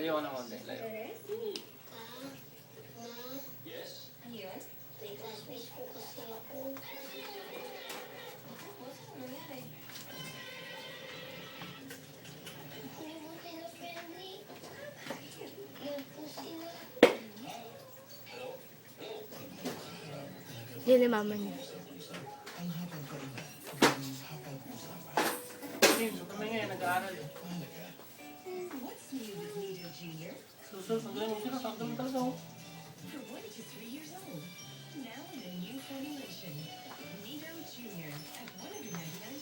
Layo ka ng konti. Layo. Yes? Ano yun? May classmates ko kasi ako. What's nangyari? Hindi mo sila friendly. Yan po sila. Yun yung mama niya. Ang hapag ko iba. Ang hapag usapan. James, kami ngayon nag-aaral. Mahalaga. What's new with Nido Jr.? Susunod, ang galing mo sila. Takdam talaga oh. For 1 to 3 years old. Now in a new formulation. Nido Jr. at 199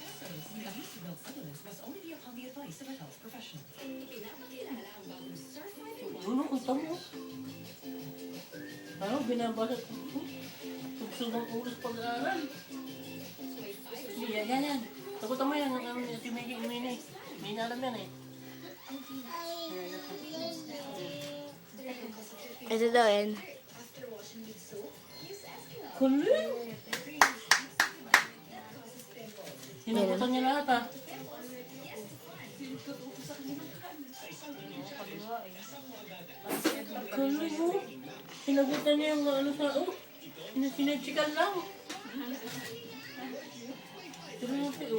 pesos. The use of milk supplements must only be upon the advice of a health professional. Pinapakilala ang bagong certified Ano, kita mo. Ano, binabasa. Sugsugong ulos pag-aaral. Hindi, yan. Sagutan mo yan. Si Maggie, may alam yan eh. Ito daw yan. Kulit! Sinagutan niya lahat ah. Kulit mo. Sinagutan niya yung ano sa sinachikan lang.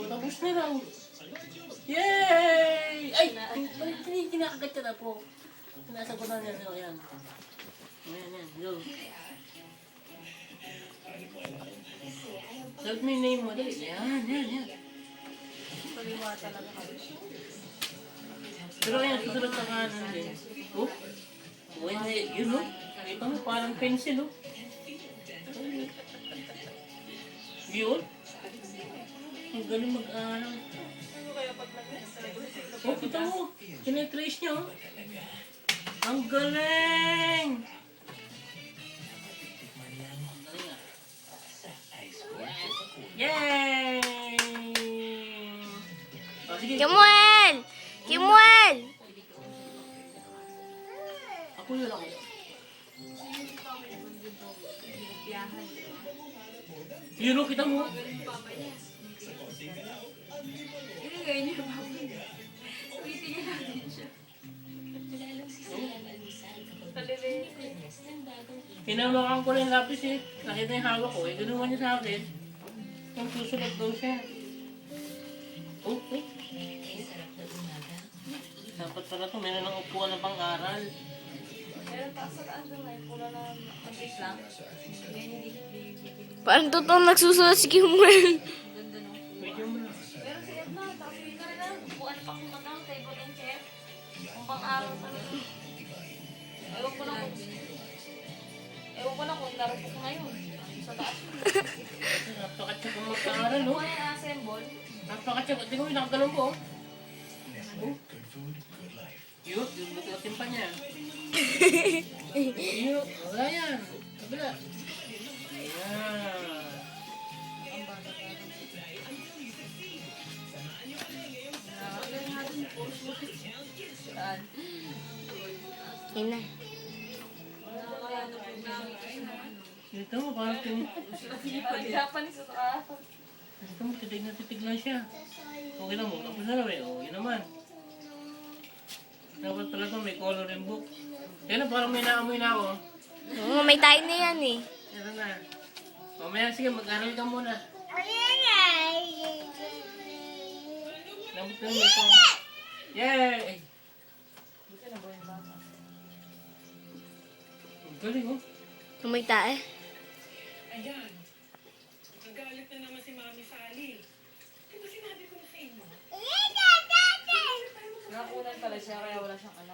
Tapos na lang. Yay! Ay! Kinakagat ka na po. Sinasagutan niya. Yan. Yan. Go. Sabi mo yung name mo. Yan. Paliwa talaga kami. Pero yan, susunod sa kanan din. Oh? Yun oh. Ito mo, parang pencil oh. Yun? Ang galing mag-aaral. Ano kaya pag nag-nag-nag? Oh, kita mo. Kine-trace niya oh. Ang galing! Yay! Oh, sige. Kimuel! Kimuel! Ako yun ako. Yun oh, kita mo. Ilagay niyo pa. Ulitin natin siya. Palilinis. Hinamakan ko rin lapis eh. Nakita yung hawak ko eh. Ginawa niya sa akin. Ang susunod daw siya. Oh. Dapat pala ito. Meron ng upuan na pang-aral. Meron pa sa taas na may pula na kapit lang. Hindi. Parang totoong nagsusunod si Kimuel. Ganda nung Medyo mo na. pero si Edna, tapos yun na rin na. Buwan pa kung ano, table and chair. Kung pang-araw talaga. Ewan ko na kung laro ko ngayon. Sa taas. Napakatsaga mag-aaral oh. Kung ano yung assemble. Napakatsaga. Tingnan mo yung nakagalang ko oh. Good food, good life. Yun, yung buklasin pa niya. Yun, wala yan. Kabila. Ayan. Saan? Yun na. Ito mo, parang Japanese sa taas. ito mo, titig na titig lang siya. Okay lang mo, tapos na lang eh. Okay naman. Dapat pala ito, may coloring book. Kaya na, parang may naamoy na ako. Oo, may tayo na yan eh. Ito na. Mamaya, sige, mag-aral ka muna. Dapat na ito. Yay! Buti na ba yung bata? Ang galing oh. May tayo. Ayan. Nagalit na naman si Mami Sally. Di ba sinabi ko na sa inyo? Nakunan pala siya kaya wala siyang ano.